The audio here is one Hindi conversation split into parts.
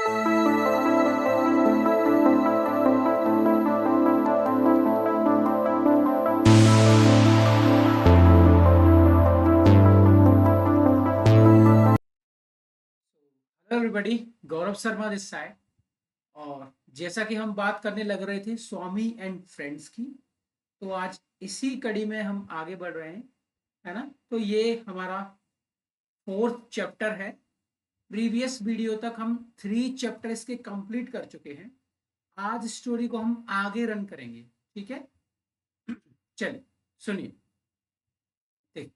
Hello everybody, Gaurav Sharma this side. और जैसा कि हम बात करने लग रहे थे स्वामी एंड फ्रेंड्स की, तो आज इसी कड़ी में हम आगे बढ़ रहे हैं, है ना। तो ये हमारा फोर्थ चैप्टर है। प्रीवियस वीडियो तक हम 3 चैप्टर्स के कंप्लीट कर चुके हैं। आज स्टोरी को हम आगे रन करेंगे, ठीक है। चलिए सुनिए। देख,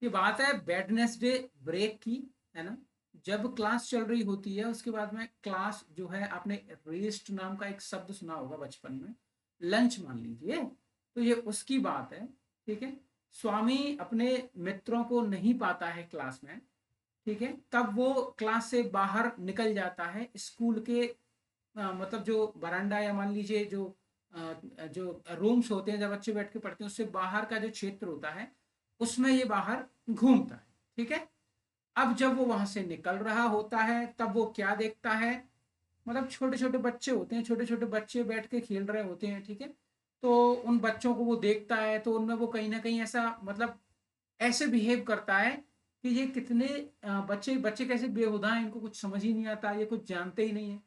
ये बात है वेडनेसडे ब्रेक की, है ना। जब क्लास चल रही होती है उसके बाद में क्लास जो है, आपने रेस्ट नाम का एक शब्द सुना होगा बचपन में, लंच मान लीजिए। तो ये उसकी बात है, ठीक है। स्वामी अपने मित्रों को नहीं पाता है क्लास में, ठीक है। तब वो क्लास से बाहर निकल जाता है स्कूल के मतलब जो बरांडा या मान लीजिए जो रूम्स होते हैं जब बच्चे बैठ के पढ़ते हैं, उससे बाहर का जो क्षेत्र होता है उसमें ये बाहर घूमता है, ठीक है। अब जब वो वहां से निकल रहा होता है तब वो क्या देखता है, मतलब छोटे छोटे बच्चे होते हैं, छोटे छोटे बच्चे बैठ के खेल रहे होते हैं, ठीक है। तो उन बच्चों को वो देखता है तो उनमें वो कहीं ना कहीं ऐसा मतलब ऐसे बिहेव करता है कि ये कितने बच्चे बच्चे कैसे बेहुदा हैं, इनको कुछ समझ ही नहीं आता, ये कुछ जानते ही नहीं है।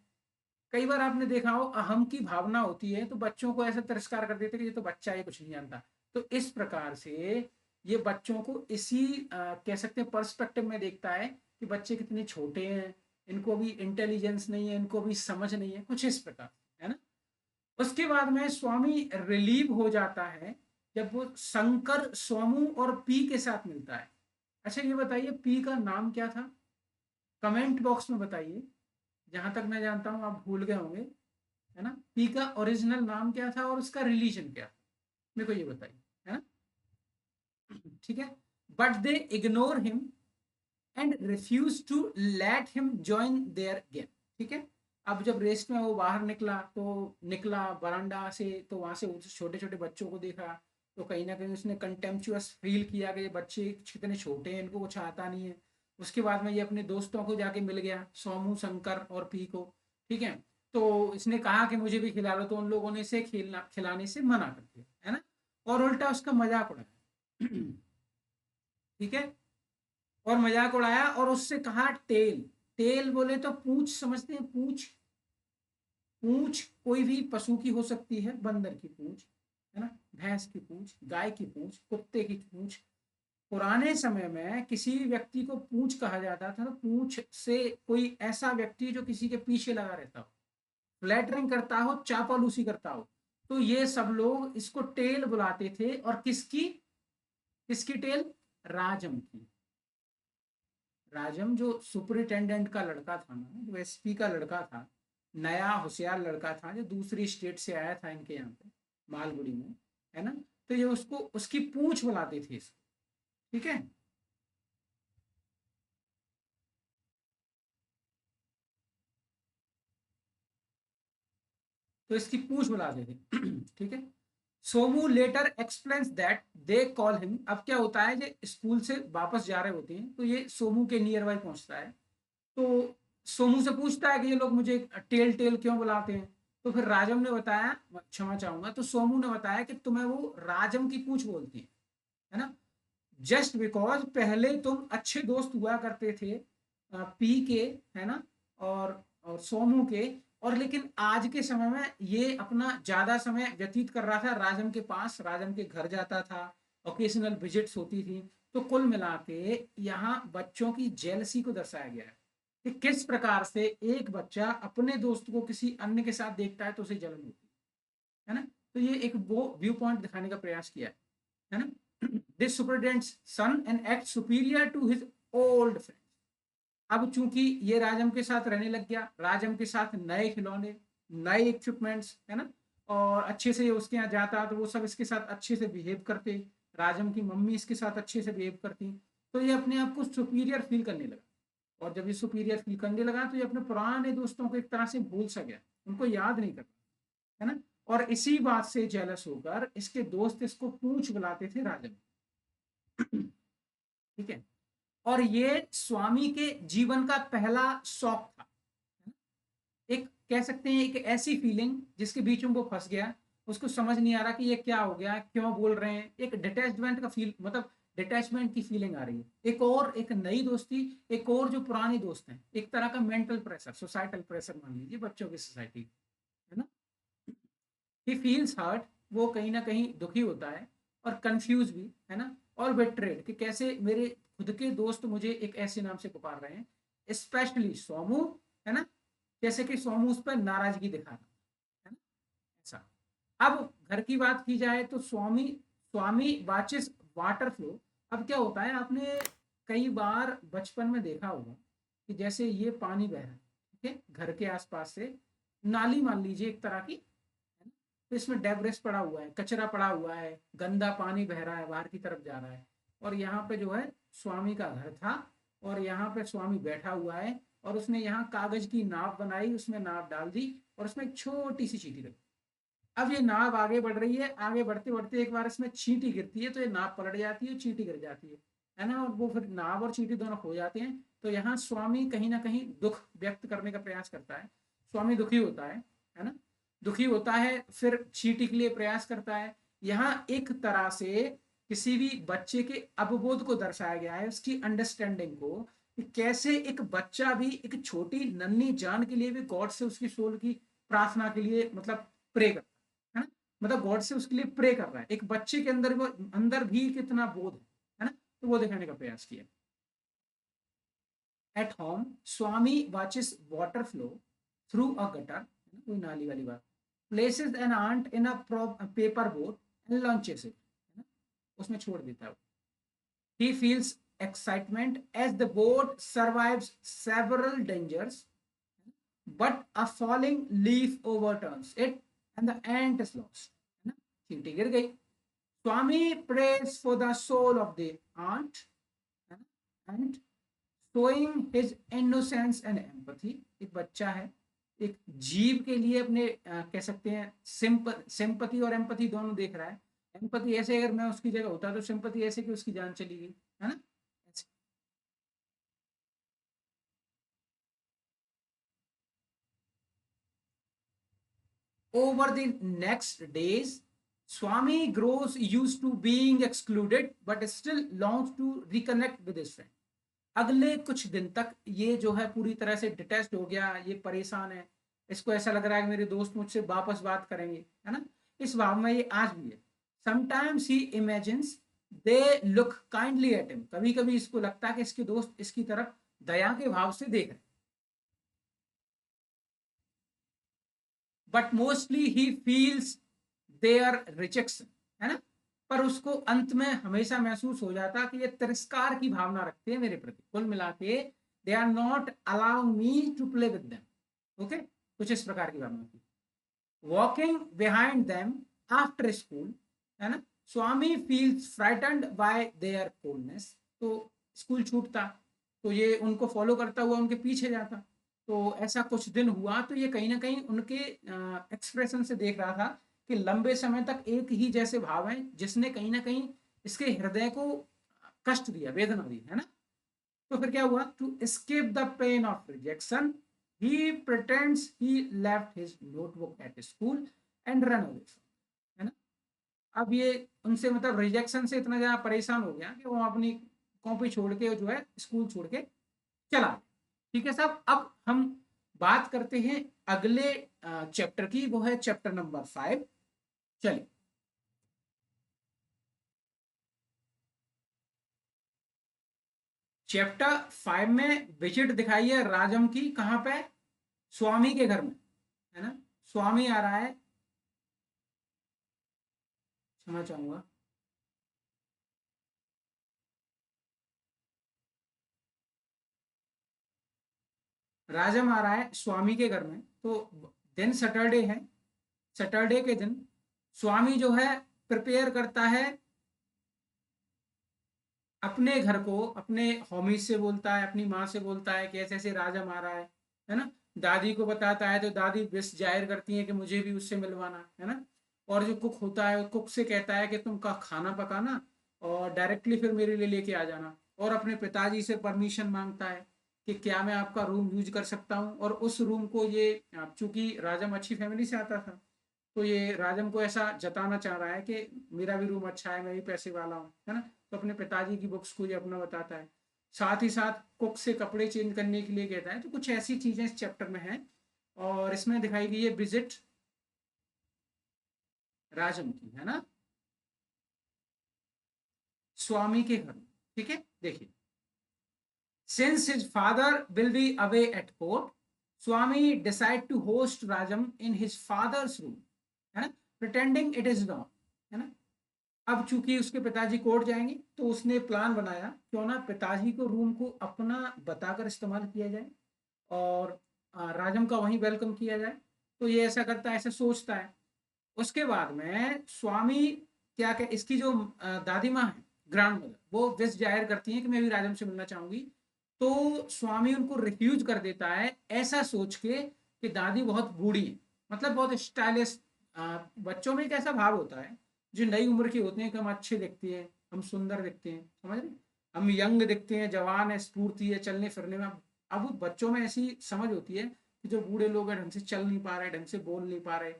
कई बार आपने देखा हो अहम की भावना होती है तो बच्चों को ऐसा तिरस्कार कर देते कि ये तो बच्चा, ये कुछ नहीं जानता। तो इस प्रकार से ये बच्चों को इसी कह सकते हैं पर्सपेक्टिव में देखता है कि बच्चे कितने छोटे हैं, इनको भी इंटेलिजेंस नहीं है, इनको भी समझ नहीं है, कुछ इस प्रकार, है ना। उसके बाद में स्वामी रिलीव हो जाता है जब वो शंकर सोमू और पी के साथ मिलता है। अच्छा ये बताइए पी का नाम क्या था, कमेंट बॉक्स में बताइए। जहां तक मैं जानता हूं आप भूल गए होंगे, है ना। पी का ओरिजिनल नाम क्या था और उसका रिलीजन क्या था, मेरे को ये बताइए, है ना। ठीक है। But they ignore him and refuse to let him join their game, ठीक है। अब जब रेस में वो बाहर निकला तो निकला बरांडा से, तो वहां से छोटे छोटे बच्चों को देखा, तो कहीं ना कहीं उसने कंटेम्पचुअस फील किया कि ये बच्चे कितने छोटे हैं, इनको कुछ आता नहीं है। उसके बाद में ये अपने दोस्तों को जाके मिल गया, सोमू, शंकर और पी को, ठीक है। तो इसने कहा कि मुझे भी खिला लो, तो उन लोगों ने इसे खेलना खिलाने से मना कर दिया, है ना। और उल्टा उसका मजाक उड़ाया ठीक है। और मजाक उड़ाया और उससे कहा टेल। टेल बोले तो पूंछ, समझते हैं पूंछ। पूंछ कोई भी पशु की हो सकती है, बंदर की पूंछ, है ना, भैंस की पूंछ, गाय की पूंछ, कुत्ते की पूंछ। पुराने समय में किसी भी व्यक्ति को पूंछ कहा जाता था, तो पूंछ से कोई ऐसा व्यक्ति जो किसी के पीछे लगा रहता हो, फ्लैटरिंग करता हो, चापलूसी करता हो, तो ये सब लोग इसको टेल बुलाते थे। और किसकी किसकी टेल, राजम की। राजम जो सुपरिटेंडेंट का लड़का था ना, जो एसपी का लड़का था, नया होशियार लड़का था जो दूसरी स्टेट से आया था इनके यहाँ पे मालगुड़ी में, है ना। तो ये उसको उसकी पूंछ बुलाते थे इसको, ठीक है। तो इसकी पूंछ बुलाते थे ठीक है। Somu later explains that they call him. अब क्या होता है, ये स्कूल से वापस जा रहे होते हैं तो ये सोमू के नियर बाय पहुंचता है। तो सोमू से पूछता है कि ये लोग मुझे टेल टेल क्यों बुलाते हैं। तो फिर राजम ने बताया, क्षमा चाहूंगा, तो सोमू ने बताया कि तुम्हें वो राजम की पूछ बोलती है ना। जस्ट बिकॉज पहले तुम अच्छे दोस्त हुआ करते थे पी के, है ना, और सोमू के। और लेकिन आज के समय में ये अपना ज्यादा समय व्यतीत कर रहा था राजम के पास, राजम के घर जाता था, ओकेजनल विजिट्स होती थी। तो कुल मिला के यहाँ बच्चों की जेलसी को दर्शाया गया है कि किस प्रकार से एक बच्चा अपने दोस्त को किसी अन्य के साथ देखता है तो उसे जलन होती है ना। तो ये एक वो व्यू पॉइंट दिखाने का प्रयास किया है ना। This superintendent's son and act superior to his old friend. अब चूंकि ये राजम के साथ रहने लग गया, राजम के साथ नए खिलौने, नए इक्विपमेंट्स, है ना। और अच्छे से उसके यहाँ जाता तो वो सब इसके साथ अच्छे से बिहेव करते, राजम की मम्मी इसके साथ अच्छे से बिहेव करती। तो ये अपने आप को सुपीरियर फील करने लगा। और जब ये सुपीरियर फील करने लगा तो ये अपने पुराने दोस्तों को एक तरह से भूल सा गया, उनको याद नहीं करता, है ना। और इसी बात से जेलस होकर इसके दोस्त इसको पूंछ बुलाते थे राजन, ठीक है। और ये स्वामी के जीवन का पहला शौक था, एक कह सकते हैं एक ऐसी फीलिंग जिसके बीच में वो फंस गया, उसको समझ नहीं आ रहा कि ये क्या हो गया, क्यों बोल रहे हैं, एक डिटैचमेंट का फील, मतलब डिटैचमेंट की फीलिंग आ रही है। एक नई दोस्ती, एक और जो पुरानी दोस्त हैं, एक तरह का मेंटल प्रेशर, सोसाइटल प्रेशर मान लीजिए बच्चों की सोसाइटी, है ना। ही फील्स हर्ट, वो कहीं ना कहीं दुखी होता है, और कंफ्यूज भी, है ना, और बेट्रेड कि कैसे मेरे खुद के दोस्त मुझे एक ऐसे नाम से पुकार रहे हैं, स्पेशली सोमू, है ना, जैसे कि सोमू उस पर नाराजगी दिखा रहा है ना, ऐसा। अब घर की बात की जाए तो स्वामी स्वामी वाचिस वाटर फ्लो। अब क्या होता है, आपने कई बार बचपन में देखा होगा कि जैसे ये पानी बह रहा है, ठीक है, घर के आसपास से नाली मान लीजिए एक तरह की, है ना? तो इसमें डेब्रिस पड़ा हुआ है, कचरा पड़ा हुआ है, गंदा पानी बह रहा है, बाहर की तरफ जा रहा है, और यहाँ पे जो है स्वामी का घर था, और यहाँ पे स्वामी बैठा हुआ है, और उसने यहाँ कागज की नाव बनाई, उसमें नाव डाल दी, और उसमें एक छोटी सी चीटी रखी। अब ये नाव आगे बढ़ रही है, आगे बढ़ते बढ़ते एक बार इसमें चींटी गिरती है, तो ये नाव पलट जाती है, चींटी गिर जाती है ना, और वो फिर नाव और चींटी दोनों खो जाते हैं। तो यहाँ स्वामी कहीं ना कहीं दुख व्यक्त करने का प्रयास करता है, स्वामी दुखी होता है ना, दुखी होता है, फिर चींटी के लिए प्रयास करता है। यहाँ एक तरह से किसी भी बच्चे के अवबोध को दर्शाया गया है, उसकी अंडरस्टैंडिंग को, कि कैसे एक बच्चा भी एक छोटी नन्ही जान के लिए भी गॉड से उसकी सोल की प्रार्थना के लिए मतलब प्रे करता है ना, मतलब गॉड से उसके लिए प्रे कर रहा है, एक बच्चे के अंदर वो अंदर भी कितना बोध है ना, तो वो दिखाने का प्रयास किया। At home Swami watches water flow through a gutter, कोई नाली वाली बात, places an ant in a paper boat and launches it, है ना, उसमें छोड़ देता है। he feels excitement as the boat survives several dangers, but a falling leaf overturns it and the ant is lost, है ना, चींटी गिर गई। स्वामी prays for the soul of the ant, है ना, and showing his innocence and empathy, एक बच्चा है, एक जीव के लिए अपने कह सकते हैं सिंपैथी और एम्पैथी दोनों देख रहा है। एम्पैथी ऐसे अगर मैं उसकी जगह होता तो सिंपैथी ऐसे कि उसकी जान चली गई, है ना, ऐसे। Over the next days, Swami grows used to being excluded but still longs to reconnect with his friend. अगले कुछ दिन तक ये जो है पूरी तरह से डिटैच्ड हो गया, ये परेशान है, इसको ऐसा लग रहा है कि मेरे दोस्त मुझसे वापस बात करेंगे, है ना, इस भाव में ये आज भी है। Sometimes he imagines they look kindly at him, कभी कभी इसको लगता है कि इसके दोस्त इसकी तरफ दया के भाव से देख रहे हैं, but mostly he feels their rejection, है ना, पर उसको अंत में हमेशा महसूस हो जाता कि ये तिरस्कार की भावना रखते हैं मेरे प्रति, कुल मिला के they are not allowing me to play with them, okay, कुछ इस प्रकार की भावना थी। Walking behind them after school, है ना, Swami feels frightened by their coldness, तो स्कूल छूटता तो ये उनको फॉलो करता हुआ उनके पीछे जाता, तो ऐसा कुछ दिन हुआ, तो ये कहीं ना कहीं उनके एक्सप्रेशन से देख रहा था कि लंबे समय तक एक ही जैसे भाव हैं, जिसने कहीं ना कहीं इसके हृदय को कष्ट दिया, वेदना दी, है ना। तो फिर क्या हुआ, to escape the pain of rejection he pretends he left his notebook at school and run away, है ना। अब ये उनसे मतलब रिजेक्शन से इतना ज्यादा परेशान हो गया कि वो अपनी कॉपी छोड़ के जो है स्कूल छोड़ के चला। ठीक है साहब, अब हम बात करते हैं अगले चैप्टर की, वो है चैप्टर नंबर 5। चलिए, चैप्टर 5 में विजिट दिखाई है राजम की, कहां पे, स्वामी के घर में, है ना। स्वामी आ रहा है, क्षमा चाहूंगा, राजम आ रहा है स्वामी के घर में, तो दिन सैटरडे है, सैटरडे के दिन स्वामी जो है प्रिपेयर करता है अपने घर को, अपने होमीज से बोलता है, अपनी माँ से बोलता है कि ऐसे ऐसे राजा मारा है ना, दादी को बताता है, तो दादी विश जाहिर करती है कि मुझे भी उससे मिलवाना, है ना। और जो कुक होता है, कुक से कहता है कि तुम का खाना पकाना और डायरेक्टली फिर मेरे लिए लेके आ जाना, और अपने पिताजी से परमिशन मांगता है कि क्या मैं आपका रूम यूज कर सकता हूँ। और उस रूम को ये चूंकि राजम अच्छी फैमिली से आता था, तो ये राजम को ऐसा जताना चाह रहा है कि मेरा भी रूम अच्छा है, मैं भी पैसे वाला हूँ, है ना। तो अपने पिताजी की बुक्स को ये अपना बताता है, साथ ही साथ कुक से कपड़े चेंज करने के लिए कहता है। तो कुछ ऐसी चीजें इस चैप्टर में हैं। और इसमें दिखाई गई है विजिट राजम की, है ना, स्वामी के घर। ठीक है, देखिए, since his father will be away at court, Swami decide to host Rajam in his father's room, है ना, प्रिटेंडिंग इट इज नॉट, है ना। अब चूंकि उसके पिताजी कोर्ट जाएंगे, तो उसने प्लान बनाया क्यों ना पिताजी को रूम को अपना बताकर इस्तेमाल किया जाए और राजम का वहीं वेलकम किया जाए। तो ये ऐसा करता है, ऐसा सोचता है। उसके बाद में स्वामी क्या क्या इसकी जो दादी माँ है, ग्रैंड मदर, वो विश जाहिर करती हैं कि मैं भी राजम से मिलना चाहूंगी। तो स्वामी उनको रिफ्यूज कर देता है, ऐसा सोच के कि दादी बहुत बूढ़ी है, मतलब बहुत स्टाइलिश। बच्चों में एक ऐसा भाव होता है, जो नई उम्र के होते हैं कि हम अच्छे दिखते हैं, हम सुंदर दिखते हैं, समझ रहे, हम यंग दिखते हैं, जवान है, स्फूर्ति है चलने फिरने में। अब वो बच्चों में ऐसी समझ होती है कि जो बूढ़े लोग हैं ढंग से चल नहीं पा रहे, ढंग से बोल नहीं पा रहे,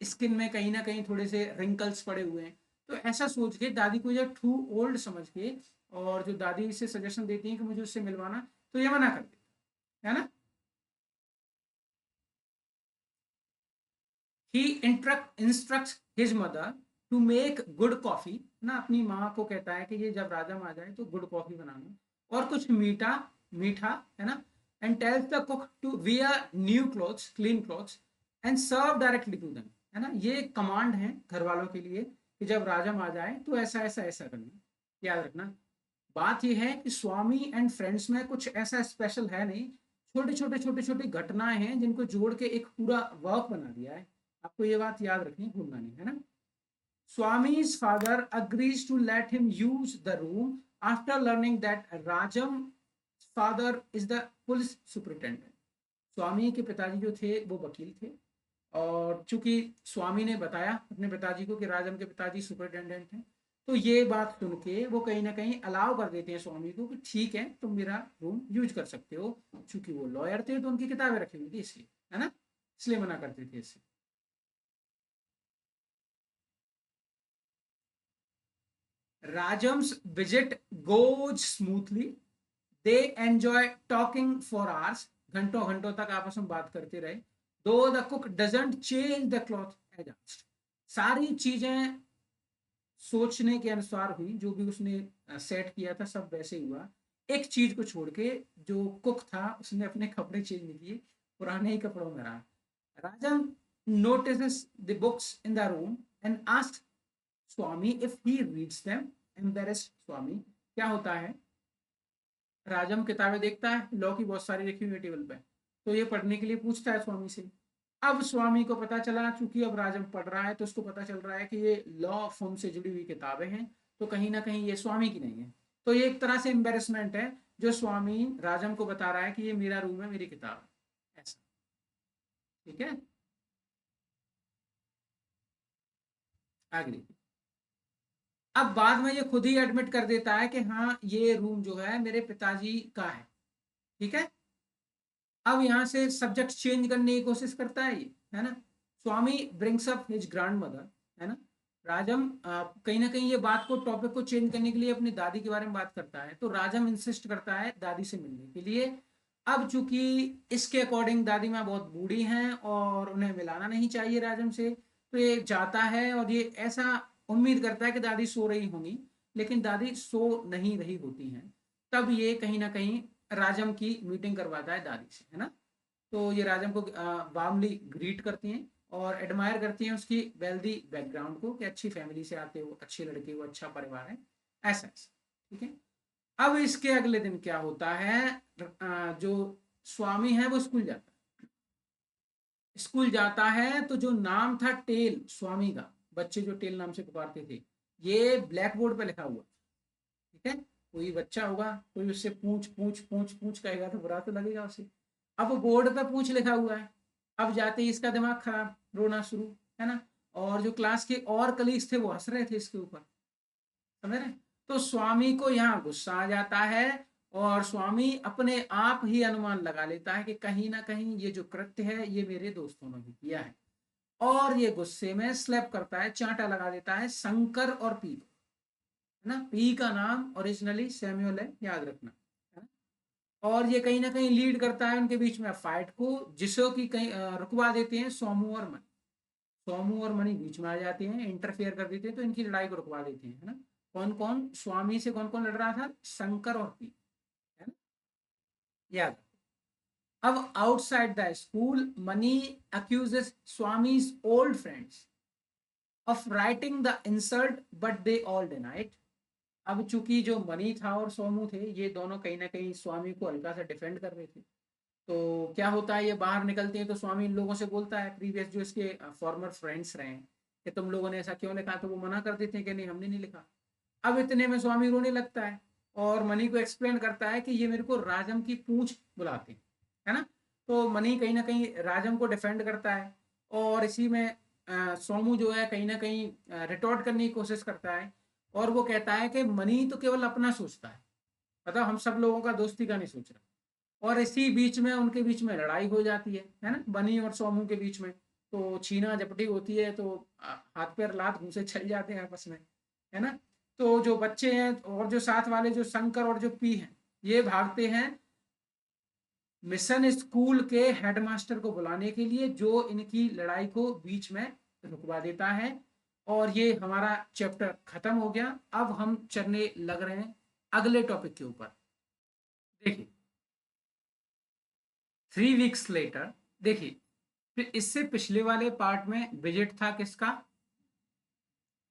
स्किन में कहीं ना कहीं थोड़े से रिंकल्स पड़े हुए हैं। तो ऐसा सोच के दादी को जब टू ओल्ड समझ के, और जो दादी से सजेशन देती है कि मुझे उससे मिलवाना, तो ये मना कर देता है ना। He instructs his mother to make good coffee ना, अपनी माँ को कहता है कि ये जब राजम आ जाए तो गुड कॉफी बनाना और कुछ मीठा मीठा, है ना। And tells the cook to wear new clothes, clean clothes, and serve directly to them, है ना। ये कमांड है घर वालों के लिए कि जब राजम आ जाए तो ऐसा ऐसा ऐसा करना, याद रखना। बात यह है कि स्वामी एंड फ्रेंड्स में कुछ ऐसा स्पेशल है नहीं, छोटी घटनाएं हैं जिनको जोड़ के एक पूरा वर्क बना दिया है। आपको ये बात याद रखनी, भूलना नहीं, है ना। Swami's father agrees to let him use the room after learning that Rajam's father is the police superintendent. स्वामी के पिताजी जो थे वो वकील थे, और चूंकि स्वामी ने बताया अपने पिताजी को कि राजम के पिताजी सुपरिटेंडेंट हैं, तो ये बात सुन के वो कहीं ना कहीं अलाउ कर देते हैं स्वामी को कि ठीक है, तुम मेरा रूम यूज कर सकते हो। चूंकि वो लॉयर थे तो उनकी किताबें रखी हुई थी इसलिए, है ना, इसलिए मना करते थे इससे। Rajam's visit goes smoothly. They enjoy talking for hours. घंटों घंटों तक आपस में बात करते रहे। Though the cook doesn't change the cloth as asked. सारी चीजें सोचने के अनुसार हुई, जो भी उसने सेट किया था सब वैसे ही हुआ। एक चीज को छोड़ के, जो कुक था उसने अपने कपड़े चेंज नहीं किए, पुराने ही कपड़ों में रहा। Rajam notices the books in the room and asks Swami if he reads them. Embarrassed Swami, क्या होता है, राजम किताबें देखता है, लॉ की बहुत सारी रखी हुई है टेबल पे, तो ये पढ़ने के लिए पूछता है स्वामी से। अब स्वामी को पता चला, चूंकि अब राजम पढ़ रहा है तो उसको पता चल रहा है कि ये लॉ फॉर्म से जुड़ी हुई किताबें हैं, तो कहीं ना कहीं ये स्वामी की नहीं है। तो ये एक तरह से एम्बेरसमेंट है, जो स्वामी राजम को बता रहा है कि ये मेरा रूम है, मेरी किताब है, ऐसा। ठीक है, आगे। अब बाद में ये खुद ही एडमिट कर देता है कि हाँ, ये रूम जो है मेरे पिताजी का है। ठीक है, अब यहां से सब्जेक्ट चेंज करने की कोशिश करता है ये, है ना। Swami brings up his grandmother, है ना। राजम कहीं ना कहीं ये बात को, टॉपिक को चेंज करने के लिए अपनी दादी के बारे में बात करता है, तो राजम इंसिस्ट करता है दादी से मिलने के लिए। अब चूंकि इसके अकॉर्डिंग दादी माँ बहुत बूढ़ी हैं और उन्हें मिलाना नहीं चाहिए राजम से, तो ये जाता है और ये ऐसा उम्मीद करता है कि दादी सो रही होंगी, लेकिन दादी सो नहीं रही होती हैं। तब ये कहीं ना कहीं राजम की मीटिंग करवाता है दादी से, है ना। तो ये राजम को वार्मली ग्रीट करती हैं और एडमायर करती हैं उसकी वेल्दी बैकग्राउंड को, कि अच्छी फैमिली से आते हो, अच्छे लड़के हो, अच्छा परिवार है, ऐसा ऐसा। ठीक है, अब इसके अगले दिन क्या होता है, जो स्वामी है वो स्कूल जाता है। स्कूल जाता है तो जो नाम था टेल स्वामी का, बच्चे जो टेल नाम से पुकारते थे, ये ब्लैक बोर्ड पे लिखा हुआ। ठीक है, कोई बच्चा होगा, कोई उससे पूछ पूछ पूछ पूछ कहेगा तो बुरा तो लगेगा उसे। अब बोर्ड पे पूछ लिखा हुआ है, अब जाते ही इसका दिमाग खराब, रोना शुरू, है ना। और जो क्लास के और कलीग्स थे वो हंस रहे थे इसके ऊपर, समझ रहे। तो स्वामी को यहाँ गुस्सा आ जाता है और स्वामी अपने आप ही अनुमान लगा लेता है कि कहीं ना कहीं ये जो कृत्य है ये मेरे दोस्तों ने भी किया है, और ये गुस्से में स्लैप करता है, चांटा लगा देता है शंकर और पी को, है ना। पी का नाम ओरिजिनली सैमुअल है, याद रखना, है ना। और ये कहीं ना कहीं लीड करता है उनके बीच में फाइट को, जिसो की कहीं रुकवा देते हैं सोमू और मणि। सोमू और मणि बीच में आ जाते हैं, इंटरफेयर कर देते हैं, तो इनकी लड़ाई को रुकवा देते हैं, है ना। कौन कौन स्वामी से कौन कौन लड़ रहा था? शंकर और पी, है ना, याद। अब outside the school money accuses स्वामी's old friends of writing the insult but they all denied। अब चूंकि जो मनी था और सोमू थे, ये दोनों कहीं ना कहीं स्वामी को हल्का सा डिफेंड कर रहे थे, तो क्या होता है, ये बाहर निकलते हैं तो स्वामी इन लोगों से बोलता है, प्रीवियस जो इसके फॉर्मर फ्रेंड्स रहे हैं, कि तुम लोगों ने ऐसा क्यों लिखा, तो वो मना कर देते हैं कि नहीं हमने नहीं लिखा। अब इतने में स्वामी रोने लगता है और मनी को एक्सप्लेन करता है कि ये मेरे को राजम की पूंछ बुलाते हैं, है ना। तो मनी कहीं ना कहीं राजम को डिफेंड करता है, और इसी में सोमू जो है कहीं ना कहीं रिटॉर्ट करने की कोशिश करता है, और वो कहता है कि मनी तो केवल अपना सोचता है, मतलब हम सब लोगों का दोस्ती का नहीं सोच रहा। और इसी बीच में उनके बीच में लड़ाई हो जाती है ना, बनी और सोमू के बीच में। तो छीना झपटी होती है, तो हाथ पैर लात घूंसे चल जाते हैं आपस में, है ना। तो जो बच्चे हैं और जो साथ वाले जो शंकर और जो पी हैं, ये भागते हैं मिशन स्कूल के हेडमास्टर को बुलाने के लिए, जो इनकी लड़ाई को बीच में रुकवा देता है। और ये हमारा चैप्टर खत्म हो गया। अब हम चलने लग रहे हैं अगले टॉपिक के ऊपर। देखिए 3 वीक्स लेटर, देखिए फिर इससे पिछले वाले पार्ट में विजिट था किसका?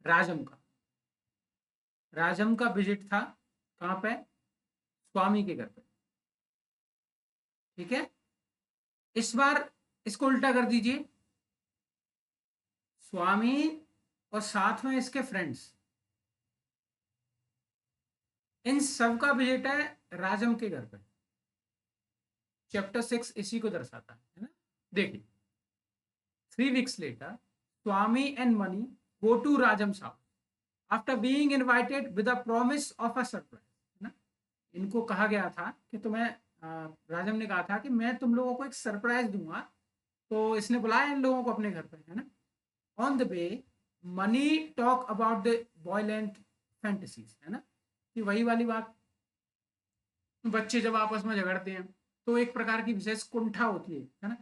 राजम का। राजम का विजिट था कहां पे? स्वामी के घर पे, ठीक है। इस बार इसको उल्टा कर दीजिए, स्वामी और साथ में इसके फ्रेंड्स, इन सब का विजिट है राजम के घर पे। चैप्टर 6 इसी को दर्शाता है ना। देखिए 3 weeks later Swami and Mani go to Rajam's house after being invited with a promise of a surprise, ना। इनको कहा गया था कि तुम्हें राजम ने कहा था कि मैं तुम लोगों को एक सरप्राइज दूंगा, तो इसने बुलाया इन लोगों को अपने घर पे, है ना। On the way money talk about the violent fantasies, है ना, कि वही वाली बात, बच्चे जब आपस में झगड़ते हैं तो एक प्रकार की विशेष कुंठा होती है ना।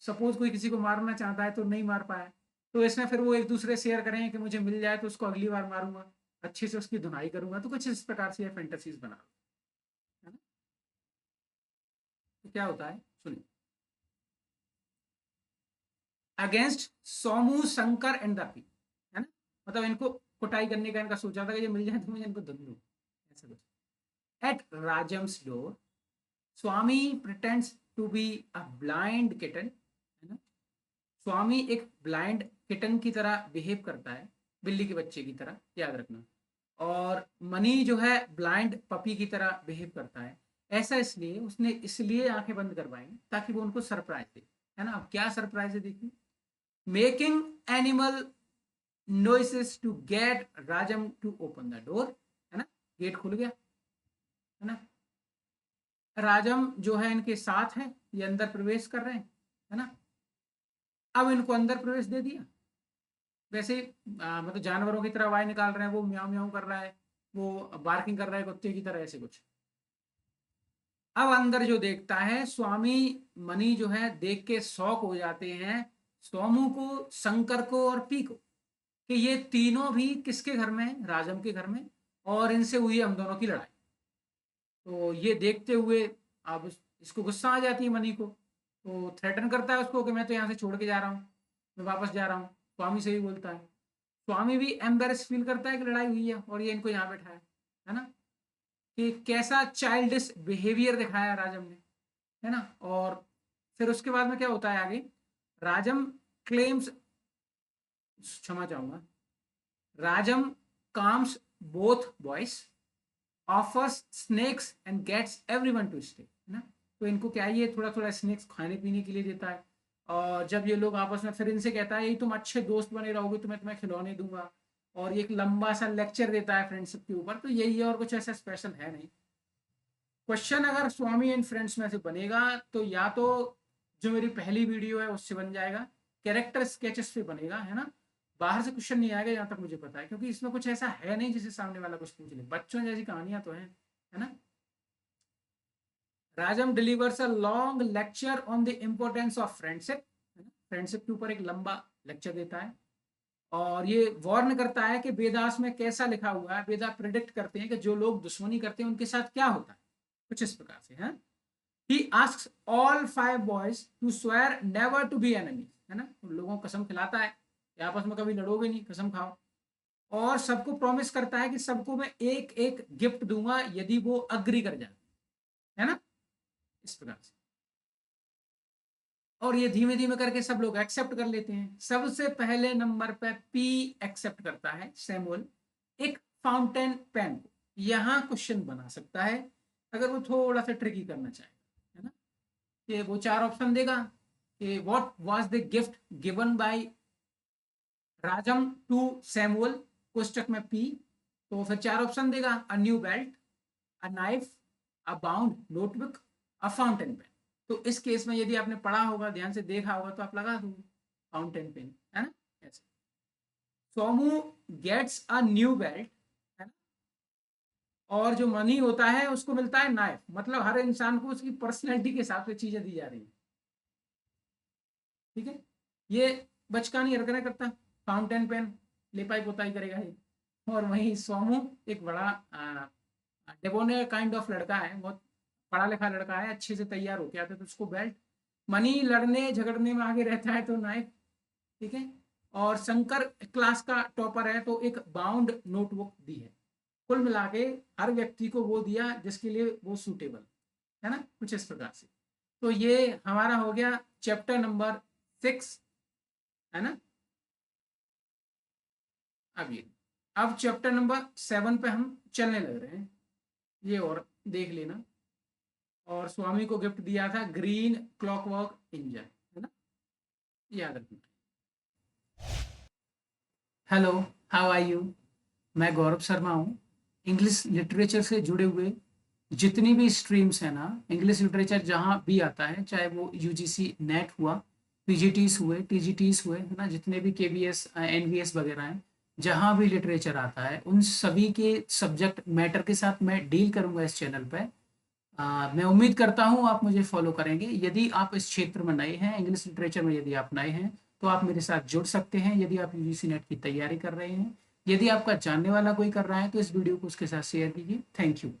सपोज कोई किसी को मारना चाहता है तो नहीं मार पाया, तो इसमें फिर वो एक दूसरे शेयर करें कि मुझे मिल जाए तो उसको अगली बार मारूंगा, अच्छे से उसकी धुनाई करूंगा, तो कुछ इस प्रकार से ये फैंटेसीज बना, है ना। तो क्या होता है सुनिए, against Somu Shankar and the P, है ना, मतलब इनको कुटाई करने का इनका सोचा था कि ये मिल जाए तो मुझे इनको धुन दूं, ऐसा कुछ। At Rajam's door Swami pretends to be a blind kitten, है ना। स्वामी एक ब्लाइंड किटन की तरह बिहेव करता है, बिल्ली के बच्चे की तरह, याद रखना। और मनी जो है ब्लाइंड पपी की तरह बिहेव करता है। ऐसा इसलिए उसने इसलिए आंखें बंद करवाई ताकि वो उनको सरप्राइज दे, है ना। अब क्या सरप्राइज है देखिए, making animal noises to get Rajam to open the door, है ना। गेट खुल गया, है ना। राजम जो है इनके साथ है, ये अंदर प्रवेश कर रहे हैं, है ना। अब इनको अंदर प्रवेश दे दिया, वैसे ही मतलब जानवरों की तरह आवाज निकाल रहे हैं, वो म्याऊं म्याऊं कर रहा है, वो बार्किंग कर रहा है कुत्ते की तरह, ऐसे कुछ। अब अंदर जो देखता है स्वामी मनी जो है देख के शौक हो जाते हैं, सोमू को, शंकर को और पी को, कि ये तीनों भी किसके घर में? राजम के घर में, और इनसे हुई हम दोनों की लड़ाई। तो ये देखते हुए अब इसको गुस्सा आ जाती है मनी को, तो थ्रेटन करता है उसको कि मैं तो यहाँ से छोड़ के जा रहा हूँ, मैं वापस जा रहा हूँ। स्वामी से भी बोलता है, स्वामी भी एम्बेरस फील करता है कि लड़ाई हुई है और ये इनको यहाँ बैठा है ना। कि कैसा चाइल्डिश बिहेवियर दिखाया राजम ने, है ना। और फिर उसके बाद में क्या होता है आगे, राजम क्लेम्स, क्षमा चाहूंगा, Rajam calms both boys, offers snacks and gets everyone to stay, है ना। तो इनको क्या, ये थोड़ा थोड़ा स्नेक्स खाने पीने के लिए देता है, और जब ये लोग आपस में, फिर इनसे कहता है ये तुम अच्छे दोस्त बने रहोगे तो मैं तुम्हें खिलौने दूंगा, और ये एक लंबा सा लेक्चर देता है फ्रेंडशिप के ऊपर। तो यही है, और कुछ ऐसा स्पेशल है नहीं। क्वेश्चन अगर स्वामी एंड फ्रेंड्स में से बनेगा तो या तो जो मेरी पहली वीडियो है उससे बन जाएगा, कैरेक्टर स्केचेस पे बनेगा, है ना। बाहर से क्वेश्चन नहीं आएगा जहां तक मुझे पता है, क्योंकि इसमें कुछ ऐसा है नहीं जिसे सामने वाला कुछ पूछ ले, बच्चों जैसी कहानियां तो है ना। राजम delivers a long lecture on the importance of friendship, friendship के ऊपर एक लंबा लेक्चर देता है, और ये वार्न करता है कि वेदास में कैसा लिखा हुआ है। वेदा प्रिडिक्ट करते हैं कि जो लोग दुश्मनी करते हैं उनके साथ क्या होता है, कुछ इस प्रकार से है। He asks all 5 boys to swear never to be enemies, है ना। उन लोगों को कसम खिलाता है कि आपस में कभी लड़ोगे नहीं, कसम खाओ। और सबको प्रॉमिस करता है कि सबको मैं एक एक गिफ्ट दूंगा यदि वो अग्री कर जाए, है ना, इस प्रकार से। और ये धीमे धीमे करके सब लोग एक्सेप्ट कर लेते हैं। सबसे पहले नंबर पे पी एक्सेप्ट करता है, सैमुअल, एक फाउंटेन पेन को। यहां क्वेश्चन बना सकता है अगर वो थोड़ा सा ट्रिकी करना चाहे, है ना। कि वो 4 ऑप्शन देगा कि what was the gift given by Rajam to Samuel, कोष्टक में पी। तो फिर 4 ऑप्शन देगा, a new belt, a knife, a bound notebook, a fountain pen. तो इस केस में यदि आपने पढ़ा होगा, ध्यान से देखा होगा, तो आप लगा दो फाउंटेन पेन, है ना, ऐसे। Somu gets a new belt, है ना, और जो मनी होता है उसको मिलता है नाइफ। मतलब हर इंसान को उसकी पर्सनैलिटी के हिसाब से चीजें दी जा रही है, ठीक है। ये बचकानी हरकतें करता, फाउंटेन पेन लिपाई पोताई करेगा ये। और वहीं सोमू एक बड़ा डेबोने काइंड ऑफ लड़का है, बहुत पढ़ा लिखा लड़का है, अच्छे से तैयार होके आता है, तो उसको बेल्ट। मनी लड़ने झगड़ने में आगे रहता है तो नाइफ, ठीक है। और शंकर क्लास का टॉपर है तो एक बाउंड नोटबुक दी है। कुल मिला के हर व्यक्ति को वो दिया जिसके लिए वो सूटेबल, है ना, कुछ इस प्रकार से। तो ये हमारा हो गया चैप्टर नंबर 6, है ना। अब ये, अब चैप्टर नंबर 7 पे हम चलने लग रहे हैं, ये और देख लेना। और स्वामी को गिफ्ट दिया था ग्रीन क्लॉकवर्क इंजन, है ना, याद रखना। Hello, how are you. मैं गौरव शर्मा हूँ। इंग्लिश लिटरेचर से जुड़े हुए जितनी भी स्ट्रीम्स हैं ना, इंग्लिश लिटरेचर जहाँ भी आता है, चाहे वो यूजीसी नेट हुआ, पीजीटीस हुए, टीजीटीस हुए, है ना, जितने भी केबीएस एनवीएस वगैरह हैं, जहाँ भी लिटरेचर आता है उन सभी के सब्जेक्ट मैटर के साथ मैं डील करूंगा इस चैनल पे। मैं उम्मीद करता हूँ आप मुझे फॉलो करेंगे। यदि आप इस क्षेत्र में नए हैं, इंग्लिश लिटरेचर में यदि आप नए हैं, तो आप मेरे साथ जुड़ सकते हैं। यदि आप यूजीसी नेट की तैयारी कर रहे हैं, यदि आपका जानने वाला कोई कर रहा है, तो इस वीडियो को उसके साथ शेयर कीजिए। Thank you.